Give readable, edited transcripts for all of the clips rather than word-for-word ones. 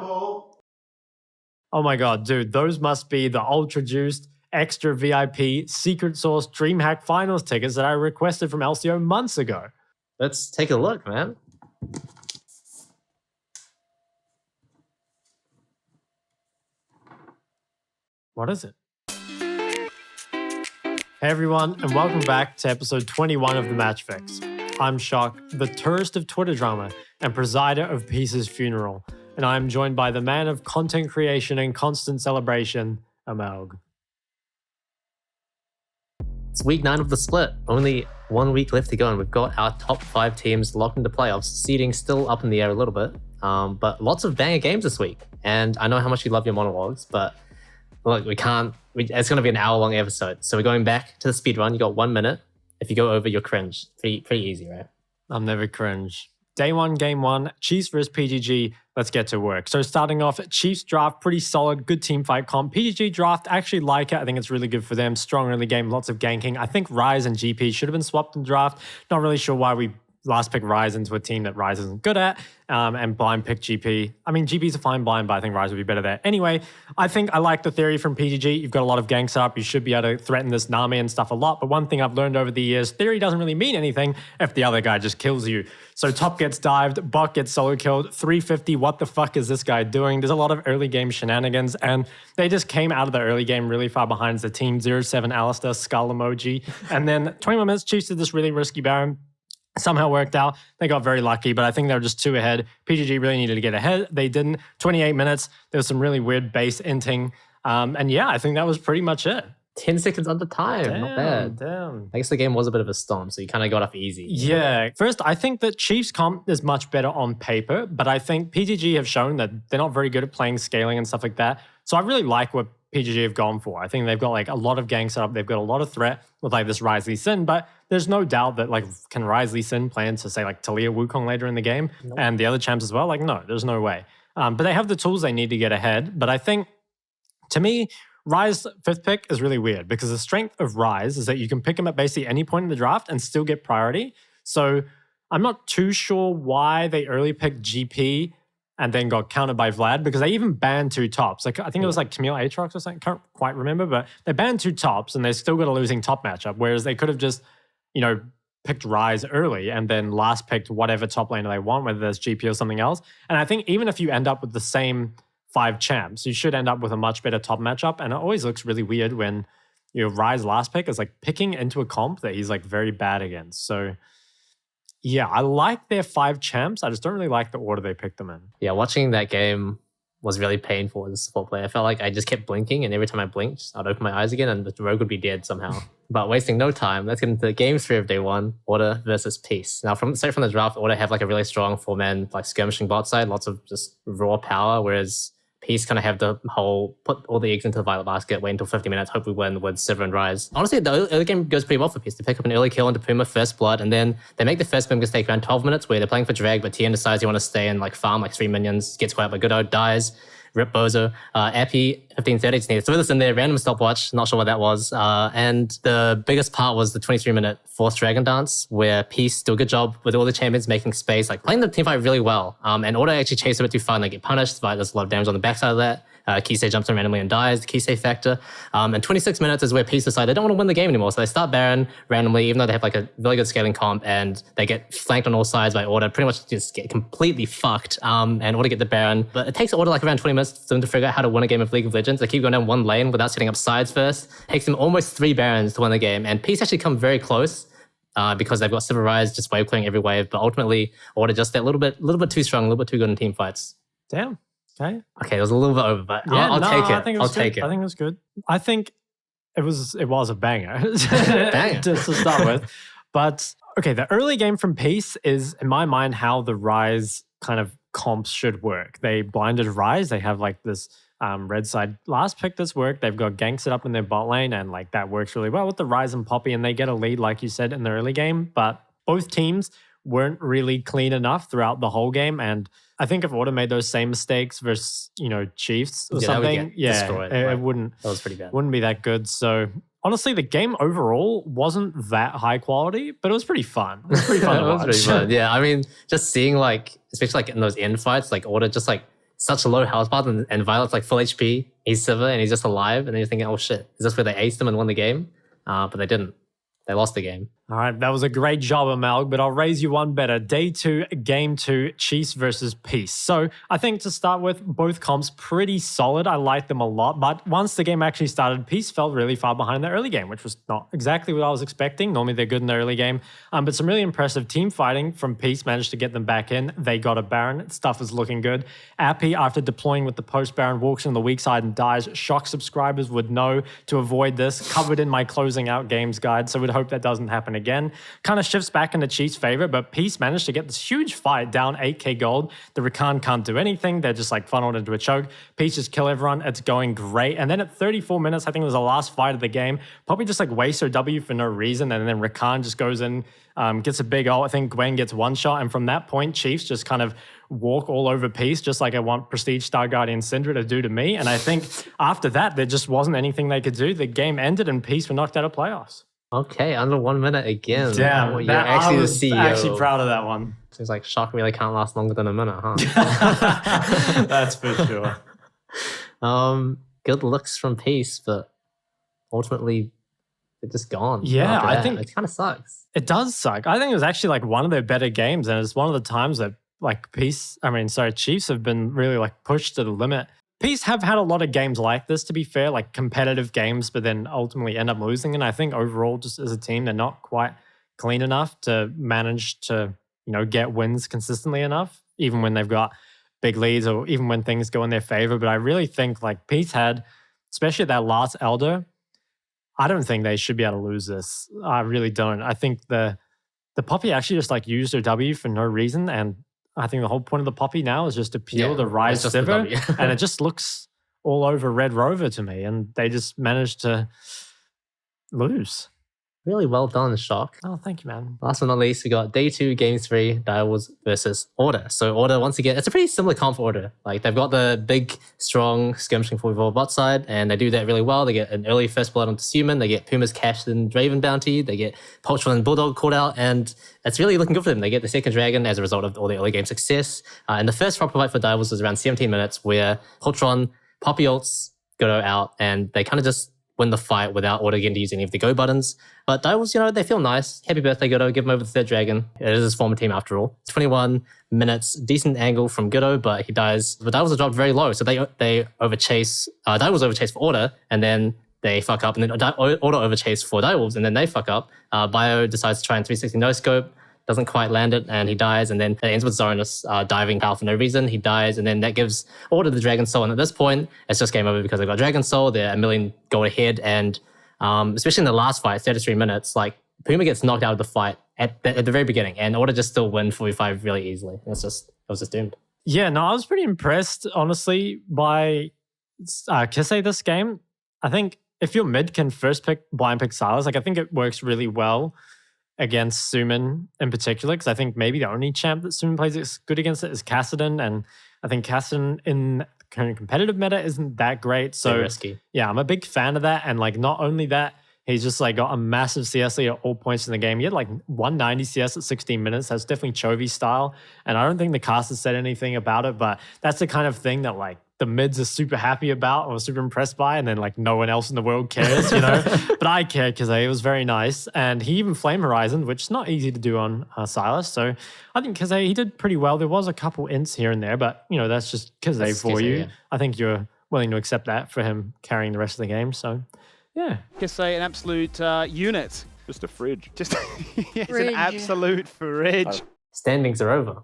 Oh my god, dude, those must be the ultra juiced, extra VIP, secret sauce DreamHack finals tickets that I requested from LCO months ago. Let's take a look, man. What is it? Hey everyone, and welcome back to episode 21 of the Matchfix. I'm Shock, the tourist of Twitter drama and presider of Peace's funeral, and I am joined by the man of content creation and constant celebration, Amalg. It's week 9 of the split. Only 1 week left to go, and we've got our top 5 teams locked into playoffs. Seeding still up in the air a little bit, but lots of banger games this week. And I know how much you love your monologues, but look, it's going to be an hour-long episode. So we're going back to the speed run. You got 1 minute. If you go over, you'll cringe. Pretty easy, right? I'll never cringe. Day 1, game 1, Chiefs versus PGG. Let's get to work. So starting off, Chiefs draft, pretty solid, good team fight comp. PGG draft, I actually like it. I think it's really good for them. Strong early game, lots of ganking. I think Ryze and GP should have been swapped in draft. Not really sure why we last pick Ryze into a team that Ryze isn't good at, and blind pick GP. I mean, GP's a fine blind, but I think Ryze would be better there. Anyway, I think I like the theory from PGG. You've got a lot of ganks up. You should be able to threaten this Nami and stuff a lot. But one thing I've learned over the years, theory doesn't really mean anything if the other guy just kills you. So top gets dived, bot gets solo killed, 350. What the fuck is this guy doing? There's a lot of early game shenanigans, and they just came out of the early game really far behind the team. 0-7 Alistair, skull emoji. And then 21 minutes, Chiefs did this really risky Baron. Somehow worked out. They got very lucky, but I think they were just 2 ahead. PGG really needed to get ahead. They didn't. 28 minutes. There was some really weird base inting. And yeah, I think that was pretty much it. 10 seconds under time. Not bad. Damn. I guess the game was a bit of a storm, so you kind of got off easy. Yeah. First, I think that Chiefs comp is much better on paper, but I think PGG have shown that they're not very good at playing scaling and stuff like that. So I really like what PGG have gone for. I think they've got like a lot of gang set up. They've got a lot of threat with like this Ryze Lee Sin, but there's no doubt that like can Ryze Lee Sin play into say like Talia Wukong later in the game and the other champs as well? Like no, there's no way. But they have the tools they need to get ahead. But I think to me, Ryze 5th pick is really weird because the strength of Ryze is that you can pick him at basically any point in the draft and still get priority. So I'm not too sure why they early picked GP and then got countered by Vlad because they even banned 2 tops. Like I think it was like Camille Aatrox or something. Can't quite remember, but they banned 2 tops and they still got a losing top matchup. Whereas they could have just, picked Ryze early and then last picked whatever top laner they want, whether there's GP or something else. And I think even if you end up with the same 5 champs, you should end up with a much better top matchup. And it always looks really weird when Ryze last pick is like picking into a comp that he's like very bad against. So yeah, I like their 5 champs. I just don't really like the order they picked them in. Yeah, watching that game was really painful as a support player. I felt like I just kept blinking, and every time I blinked, I'd open my eyes again and the rogue would be dead somehow. But wasting no time, let's get into game 3 of day 1, Order versus Peace. Now, straight from the draft, Order have like a really strong 4-man like skirmishing bot side, lots of just raw power, whereas Peace kind of have the whole put all the eggs into the violet basket, wait until 50 minutes, hope we win with Sivir and Ryze. Honestly, the early game goes pretty well for Peace. They pick up an early kill into Puma, first blood, and then they make the first big mistake around 12 minutes where they're playing for drag, but Tien decides he want to stay and like farm like 3 minions, gets quiet by Goodo, dies. Rip Bozo. Appy 1530 just needed to throw this in there, random stopwatch, not sure what that was. And the biggest part was the 23-minute forced dragon dance where Peace do a good job with all the champions making space, like playing the teamfight really well. And Order actually chase a bit too far and they get punished, but there's a lot of damage on the backside of that. Kisei jumps in randomly and dies, the Kisei factor. And 26 minutes is where Peace decide they don't want to win the game anymore. So they start Baron randomly, even though they have like a really good scaling comp, and they get flanked on all sides by Order, pretty much just get completely fucked. And Order get the Baron. But it takes Order like around 20 minutes for them to figure out how to win a game of League of Legends. They keep going down one lane without setting up sides first. It takes them almost 3 Barons to win the game. And Peace actually come very close. Because they've got Sivir Ryze just wave clearing every wave, but ultimately Order just that little bit too strong, a little bit too good in team fights. Damn. Okay, it was a little bit over, but yeah, I'll take it. I think it was good. I think it was good. I think it was a banger, banger. just to start with. But okay, the early game from Peace is, in my mind, how the Ryze kind of comps should work. They blinded Ryze. They have like this red side last pick that's worked. They've got gank set up in their bot lane, and like that works really well with the Ryze and Poppy, and they get a lead, like you said, in the early game. But both teams weren't really clean enough throughout the whole game, and I think if Order made those same mistakes versus, Chiefs or something, it wouldn't. That was pretty bad. Wouldn't be that good. So honestly, the game overall wasn't that high quality, but it was pretty fun. It was pretty fun to watch. Pretty fun. Yeah, I mean, just seeing like, especially like in those end fights, like Order just like such a low health bar, and Violet's like full HP. He's Sivir and he's just alive. And then you're thinking, oh shit, is this where they aced him and won the game? But they didn't. They lost the game. All right, that was a great job, Amal, but I'll raise you one better. Day 2, Game 2, Chiefs versus Peace. So I think to start with, both comps pretty solid. I like them a lot, but once the game actually started, Peace felt really far behind the early game, which was not exactly what I was expecting. Normally they're good in the early game, but some really impressive team fighting from Peace managed to get them back in. They got a Baron. Stuff is looking good. Appy, after deploying with the post-Baron, walks in the weak side and dies. Shock subscribers would know to avoid this. Covered in my closing out games guide, so we'd hope that doesn't happen again. Kind of shifts back into Chiefs' favor, but Peace managed to get this huge fight down 8k gold. The Rakan can't do anything. They're just like funneled into a choke. Peace just kill everyone. It's going great. And then at 34 minutes, I think it was the last fight of the game, Poppy just like wastes her W for no reason. And then Rakan just goes in, gets a big ult. I think Gwen gets one shot. And from that point, Chiefs just kind of walk all over Peace, just like I want Prestige Star Guardian Syndra to do to me. And I think after that, there just wasn't anything they could do. The game ended and Peace were knocked out of playoffs. Okay, under 1 minute again. Damn, you're actually the CEO. Actually proud of that one. Seems like Shock really can't last longer than a minute, huh? That's for sure. Good looks from Peace, but ultimately they're just gone. Yeah, I think it kind of sucks. It does suck. I think it was actually like one of their better games, and it's one of the times that like Chiefs have been really like pushed to the limit. Peace have had a lot of games like this, to be fair, like competitive games, but then ultimately end up losing. And I think overall, just as a team, they're not quite clean enough to manage to, get wins consistently enough, even when they've got big leads or even when things go in their favor. But I really think like Peace had, especially at that last Elder, I don't think they should be able to lose this. I really don't. I think the Poppy actually just like used her W for no reason, and I think the whole point of the Poppy now is just to peel the Rise Sivir, and it just looks all over Red Rover to me, and they just managed to lose. Really well done, Shock. Oh, thank you, man. Last but not least, we got Day 2, Game 3, Direwolves versus Order. So Order, once again, it's a pretty similar comp for Order. Like, they've got the big, strong skirmishing for the bot side, and they do that really well. They get an early first blood onto Suman, they get Puma's Cashed and Draven bounty, they get Poltron and Bulldog called out, and it's really looking good for them. They get the second dragon as a result of all the early game success. And the first proper fight for Direwolves was around 17 minutes, where Poltron, Poppy ults, Godot out, and they kind of just win the fight without Order getting to use any of the go buttons. But Direwolves, they feel nice. Happy birthday, Godot. Give him over the third dragon. It is his former team after all. 21 minutes, decent angle from Godot, but he dies. But Direwolves are dropped very low, so they overchase. Direwolves overchase for Order, and then they fuck up, and then Order overchase for Direwolves, and then they fuck up. Bio decides to try and 360 no scope. Doesn't quite land it, and he dies, and then it ends with Zoranus diving out for no reason. He dies, and then that gives Order the Dragon Soul, and at this point, it's just game over because they've got Dragon Soul, they're a million gold ahead, and especially in the last fight, 33 minutes, like, Puma gets knocked out of the fight at the very beginning, and Order just still win 45 really easily. It was just doomed. Yeah, no, I was pretty impressed, honestly, by Kisei this game. I think if your mid can first blind pick Silas, like, I think it works really well against Suman in particular, because I think maybe the only champ that Suman plays good against it is Kassadin, and I think Kassadin in current competitive meta isn't that great. So risky. Yeah, I'm a big fan of that, and like not only that, he's just like got a massive CS lead at all points in the game. He had like 190 CS at 16 minutes. That's definitely Chovy style, and I don't think the cast has said anything about it, but that's the kind of thing that like the mids are super happy about or super impressed by, and then like no one else in the world cares, But I care because it was very nice. And he even Flame Horizon, which is not easy to do on Silas. So I think Kaze, he did pretty well. There was a couple ints here and there, but that's just Kaze for you. Yeah. I think you're willing to accept that for him carrying the rest of the game. So yeah. Kaze, an absolute unit. Just a fridge. It's an absolute fridge. Standings are over.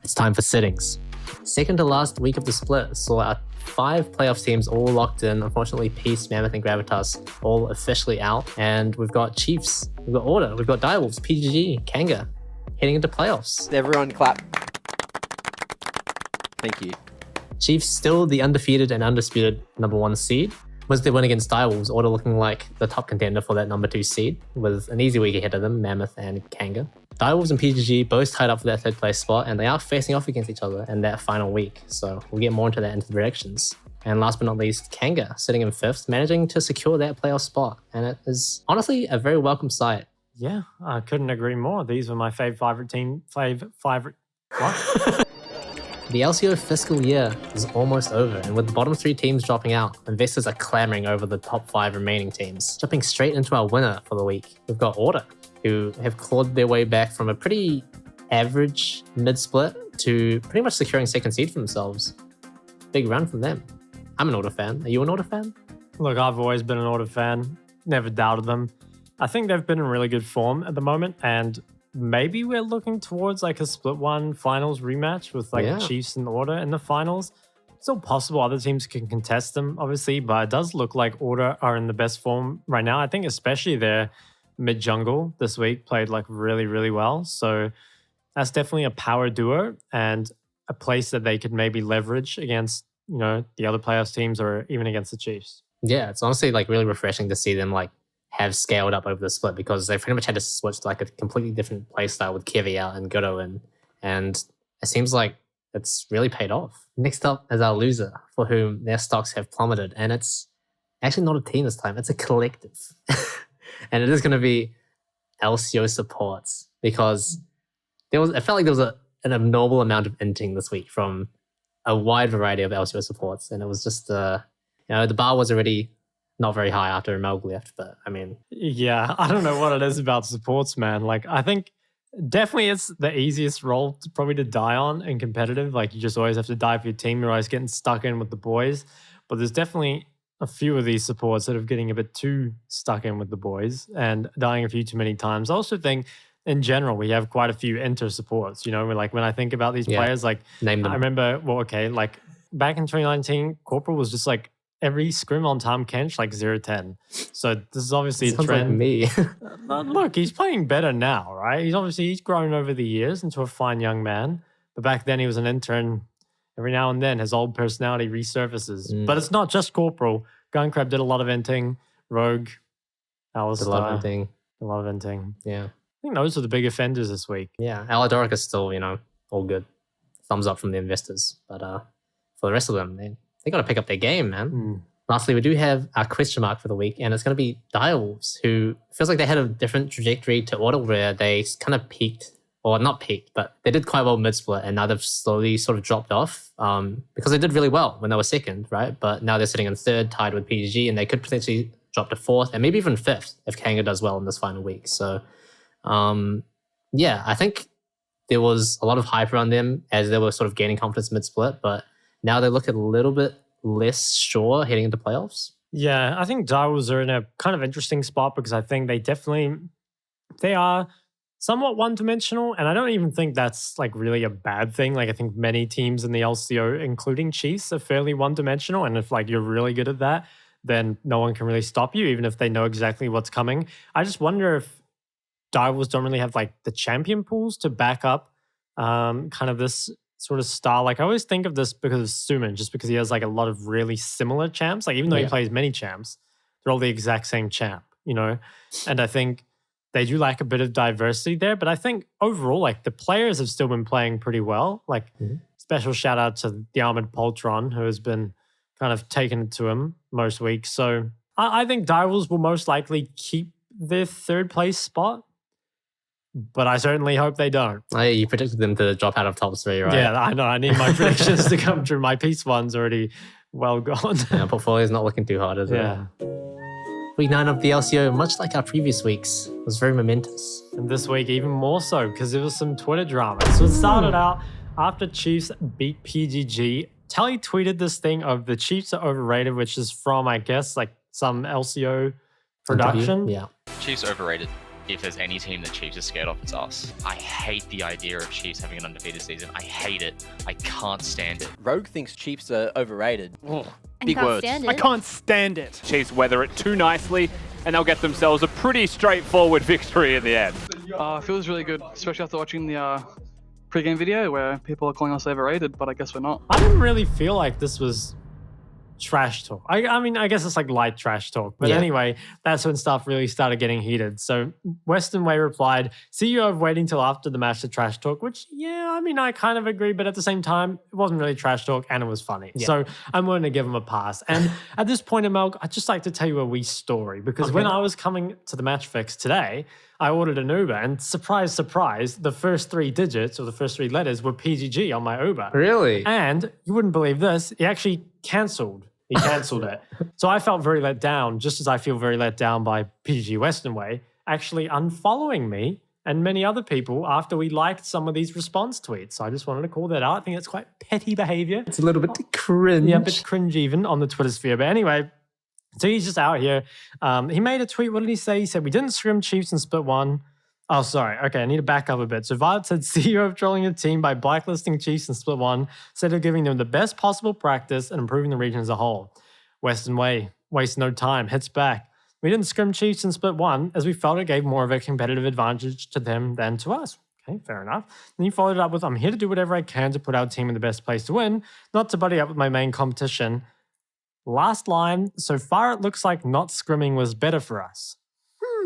It's time for settings. Second to last week of the split saw our 5 playoff teams all locked in. Unfortunately, Peace, Mammoth, and Gravitas all officially out. And we've got Chiefs, we've got Order, we've got Direwolves, PGG, Kanga heading into playoffs. Everyone clap. Thank you. Chiefs still the undefeated and undisputed #1 seed. Was their win against Direwolves, Order looking like the top contender for that #2 seed, with an easy week ahead of them, Mammoth and Kanga. Direwolves and PGG both tied up for that third place spot, and they are facing off against each other in that final week. So we'll get more into that into the predictions. And last but not least, Kanga sitting in 5th, managing to secure that playoff spot. And it is honestly a very welcome sight. Yeah, I couldn't agree more. These were my favorite team. What? The LCO fiscal year is almost over, and with the bottom 3 teams dropping out, investors are clamoring over the top 5 remaining teams. Jumping straight into our winner for the week, we've got Order, who have clawed their way back from a pretty average mid-split to pretty much securing second seed for themselves. Big run from them. I'm an Order fan. Are you an Order fan? Look, I've always been an Order fan. Never doubted them. I think they've been in really good form at the moment, and maybe we're looking towards like a split one finals rematch with like Chiefs and Order in the finals. Still possible other teams can contest them, obviously, but it does look like Order are in the best form right now. I think especially their mid-jungle this week played like really, really well. So that's definitely a power duo and a place that they could maybe leverage against, you know, the other playoffs teams or even against the Chiefs. Yeah, it's honestly like really refreshing to see them like have scaled up over the split because they pretty much had to switch to like a completely different play style with Kevi out and Godo in. And it seems like it's really paid off. Next up is our loser, for whom their stocks have plummeted. And it's actually not a team this time, it's a collective. And it is going to be LCO supports because it felt like there was an abnormal amount of inting this week from a wide variety of LCO supports. And it was just, the bar was already not very high after Melg left, but I mean... Yeah, I don't know what it is about supports, man. Like, I think definitely it's the easiest role probably to die on in competitive. Like, you just always have to die for your team. You're always getting stuck in with the boys. But there's definitely a few of these supports that are getting a bit too stuck in with the boys and dying a few too many times. I also think, in general, we have quite a few inter supports. You know, like when I think about these players, like, name them. I remember, like back in 2019, Corporal was just like, every scrim on Tom Kench, like 0-10. So this is obviously a trend. Like me. Look, he's playing better now, right? He's grown over the years into a fine young man. But back then he was an intern. Every now and then his old personality resurfaces. But it's not just Corporal. Gunkrab did a lot of inting. Rogue, Alistair. A lot of inting. A lot of inting. Yeah. I think those are the big offenders this week. Yeah. Aladoric is still, all good. Thumbs up from the investors. But for the rest of them, they got to pick up their game, man. Lastly, we do have our question mark for the week, and it's going to be Direwolves, who feels like they had a different trajectory to Order where they kind of peaked, or not peaked, but they did quite well mid-split, and now they've slowly sort of dropped off because they did really well when they were second, right? But now they're sitting in third, tied with PGG, and they could potentially drop to fourth and maybe even fifth if Kanga does well in this final week. So, I think there was a lot of hype around them as they were sort of gaining confidence mid-split, but now they look a little bit less sure heading into playoffs. Yeah, I think Direwolves are in a kind of interesting spot because I think they are somewhat one-dimensional, and I don't even think that's like really a bad thing. Like I think many teams in the LCO, including Chiefs, are fairly one-dimensional, and if like you're really good at that, then no one can really stop you, even if they know exactly what's coming. I just wonder if Direwolves don't really have like the champion pools to back up kind of this sort of style. Like I always think of this because of Suman, just because he has like a lot of really similar champs. Like even though he plays many champs, they're all the exact same champ, And I think they do lack a bit of diversity there. But I think overall, like the players have still been playing pretty well. Like special shout out to the Armored Poltron, who has been kind of taken it to him most weeks. So I think Direwolves will most likely keep their third place spot. But I certainly hope they don't. Oh, yeah, you predicted them to drop out of top 3, right? Yeah, I know. I need my predictions to come true. My piece one's already well gone. Yeah, portfolio's not looking too hard, is it? Yeah. Week 9 of the LCO, much like our previous weeks, was very momentous. And this week even more so because there was some Twitter drama. So it started out after Chiefs beat PGG. Tally tweeted this thing of the Chiefs are overrated, which is from, I guess, like some LCO production. Yeah. Chiefs overrated. If there's any team that Chiefs are scared of, it's us. I hate the idea of Chiefs having an undefeated season. I hate it. I can't stand it. Rogue thinks Chiefs are overrated. Big words. I can't stand it. Chiefs weather it too nicely, and they'll get themselves a pretty straightforward victory in the end. It feels really good, especially after watching the pre-game video where people are calling us overrated, but I guess we're not. I didn't really feel like this was trash talk. I mean, I guess it's like light trash talk. But anyway, that's when stuff really started getting heated. So Western Way replied, CEO of waiting till after the match to trash talk, which, I mean, I kind of agree. But at the same time, it wasn't really trash talk and it was funny. Yeah. So I'm willing to give him a pass. And at this point in Melk, I'd just like to tell you a wee story. Because when I was coming to the Matchfix today, I ordered an Uber, and surprise, surprise, the first 3 digits or the first 3 letters were PGG on my Uber. Really? And you wouldn't believe this, he actually cancelled. He cancelled it. So I felt very let down, just as I feel very let down by PGG Western Way actually unfollowing me and many other people after we liked some of these response tweets. So I just wanted to call that out. I think it's quite petty behavior. It's a little bit cringe. Yeah, a bit cringe even on the Twitter sphere. But anyway, so he's just out here. He made a tweet. What did he say? He said, we didn't scrim Chiefs in split 1. Oh, sorry. Okay, I need to back up a bit. So Violet said, CEO of trolling your team by blacklisting Chiefs in split 1, instead of giving them the best possible practice and improving the region as a whole. Western Way, waste no time, hits back. We didn't scrim Chiefs in split 1 as we felt it gave more of a competitive advantage to them than to us. Okay, fair enough. Then he followed it up with, I'm here to do whatever I can to put our team in the best place to win, not to buddy up with my main competition. Last line, so far it looks like not scrimming was better for us.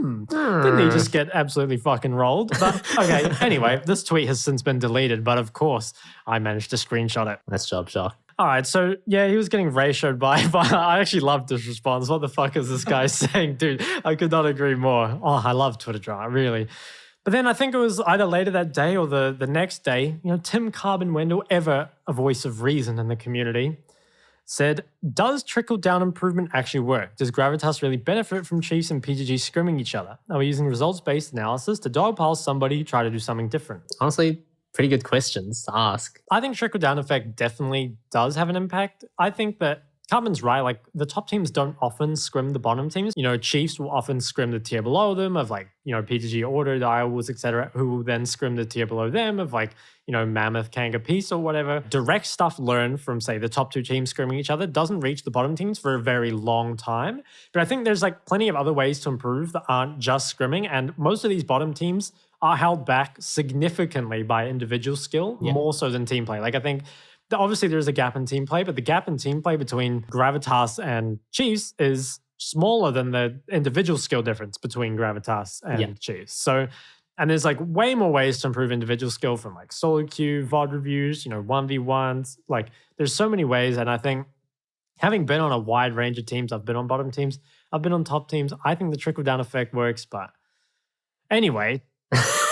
Didn't he just get absolutely fucking rolled? But okay, anyway, this tweet has since been deleted, but of course, I managed to screenshot it. Nice job, Shock. All right, so yeah, he was getting ratioed by, but I actually loved this response. What the fuck is this guy saying? Dude, I could not agree more. Oh, I love Twitter drama, really. But then I think it was either later that day or the next day, Tim Carbon Wendell, ever a voice of reason in the community, said, does trickle-down improvement actually work? Does Gravitas really benefit from Chiefs and PGG scrimming each other? Are we using results-based analysis to dogpile somebody who try to do something different? Honestly, pretty good questions to ask. I think trickle-down effect definitely does have an impact. I think that Carbon's right. Like, the top teams don't often scrim the bottom teams. Chiefs will often scrim the tier below them of PGG Ordered, Direwolves, etc., who will then scrim the tier below them of Mammoth, Kanga, Peace, or whatever. Direct stuff learned from, say, the top 2 teams scrimming each other doesn't reach the bottom teams for a very long time. But I think there's plenty of other ways to improve that aren't just scrimming, and most of these bottom teams are held back significantly by individual skill, more so than team play. I think obviously there's a gap in team play, but the gap in team play between Gravitas and Chiefs is smaller than the individual skill difference between Gravitas and Chiefs. So, and there's way more ways to improve individual skill from solo queue, VOD reviews, 1v1s. There's so many ways. And I think having been on a wide range of teams, I've been on bottom teams, I've been on top teams, I think the trickle down effect works. But anyway,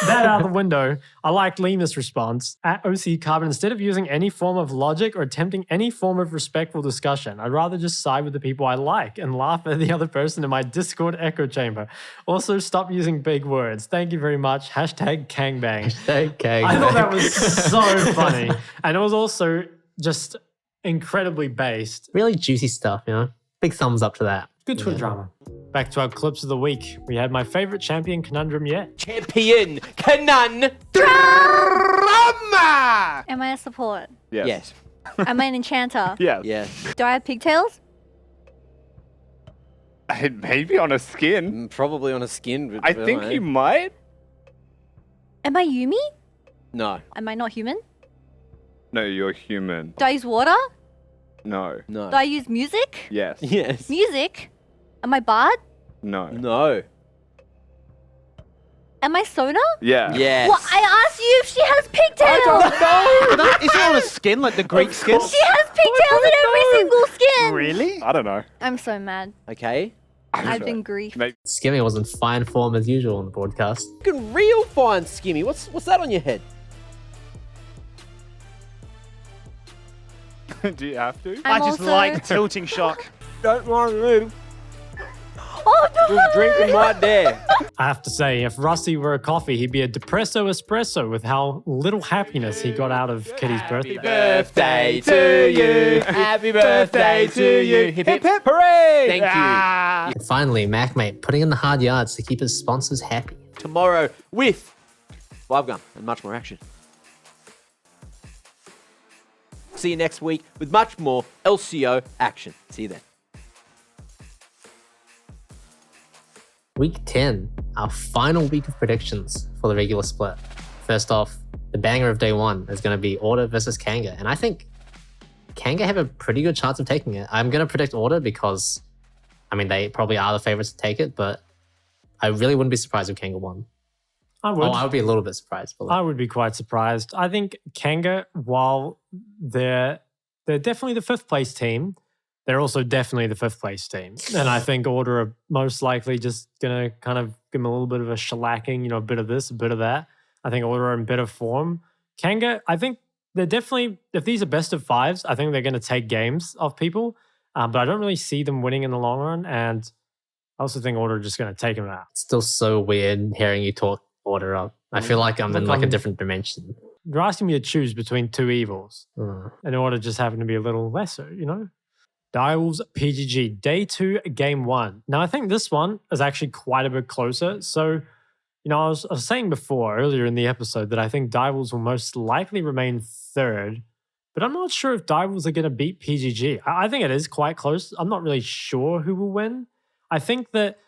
that out of the window, I liked Lima's response. At OC Carbon, instead of using any form of logic or attempting any form of respectful discussion, I'd rather just side with the people I like and laugh at the other person in my Discord echo chamber. Also, stop using big words. Thank you very much. Hashtag Kangbang. Hashtag Kangbang. I thought that was so funny. And it was also just incredibly based. Really juicy stuff, Big thumbs up to that. Good Twitter drama. Back to our clips of the week. We had my favorite champion conundrum yet. Champion Conundrum! Am I a support? Yes. Am I an enchanter? Yeah. Yes. Do I have pigtails? Maybe on a skin. Probably on a skin. But I think you might. Am I Yumi? No. Am I not human? No, you're human. Do I use water? No. No. Do I use music? Yes. Yes. Music? Am I Bard? No. No. Am I Sona? Yeah. Yes. Well, I asked you if she has pigtails! Is it on a skin, like the Greek skin? She has pigtails in every single skin! Really? I don't know. I'm so mad. Okay. I've been griefed. Maybe. Skimmy was in fine form as usual on the broadcast. Fucking real fine, Skimmy. What's that on your head? Do you have to? I'm I just also- like tilting shock. Don't mind me. Oh, no! Just drinking right there. I have to say, if Rusty were a coffee, he'd be a depresso espresso with how little happiness he got out of Kitty's birthday. Birthday to you. Happy birthday to you. Hip hip hip. Hooray. Thank you. And finally, MacMate putting in the hard yards to keep his sponsors happy. Tomorrow with Live Gun and much more action. See you next week with much more LCO action. See you then. Week 10, our final week of predictions for the regular split. First off, the banger of day 1 is going to be Order versus Kanga. And I think Kanga have a pretty good chance of taking it. I'm going to predict Order because, they probably are the favorites to take it, but I really wouldn't be surprised if Kanga won. I would. Oh, I would be a little bit surprised. But I would be quite surprised. I think Kanga, while they're definitely the 5th place team, they're also definitely the 5th place team. And I think Order are most likely just going to kind of give them a little bit of a shellacking, you know, a bit of this, a bit of that. I think Order are in better form. Kanga, I think they're definitely, if these are best of 5s, I think they're going to take games off people. But I don't really see them winning in the long run. And I also think Order are just going to take them out. It's still so weird hearing you talk Order up. I feel like I'm in like a different dimension. You're asking me to choose between 2 evils. And Order just happen to be a little lesser, you know? Direwolves PGG, Day 2, Game 1. Now, I think this one is actually quite a bit closer. So, you know, I was saying before, earlier in the episode, that I think Direwolves will most likely remain 3rd. But I'm not sure if Direwolves are going to beat PGG. I think it is quite close. I'm not really sure who will win. I think that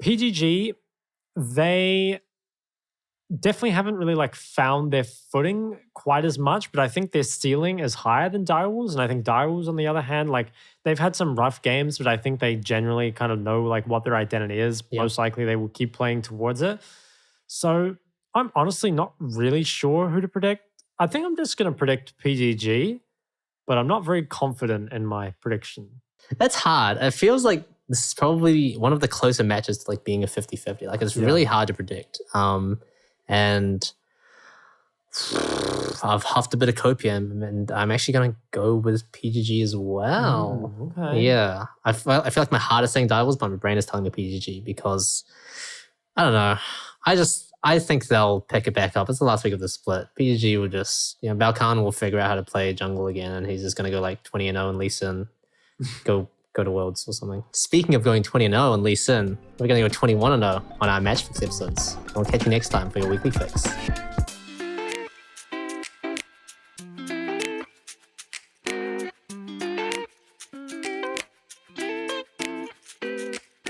PGG, they definitely haven't really like found their footing quite as much, but I think their ceiling is higher than Direwolves. And I think Direwolves, on the other hand, like they've had some rough games, but I think they generally kind of know like what their identity is. Yep. Most likely they will keep playing towards it. So I'm honestly not really sure who to predict. I think I'm just going to predict PGG, but I'm not very confident in my prediction. That's hard. It feels like this is probably one of the closer matches to like being a 50-50. Like it's really hard to predict. And I've huffed a bit of copium, and I'm actually going to go with PGG as well. Okay. Yeah. I feel like my heart is saying Direwolves, but my brain is telling me PGG because, I don't know. I think they'll pick it back up. It's the last week of the split. PGG will just, you know, Balkan will figure out how to play jungle again, and he's just going to go like 20-0 and Lee Sin, go to Worlds or something. Speaking of going 20-0 and Lee Sin, we're going to go 21-0 on our Matchfix episodes. I'll catch you next time for your weekly fix.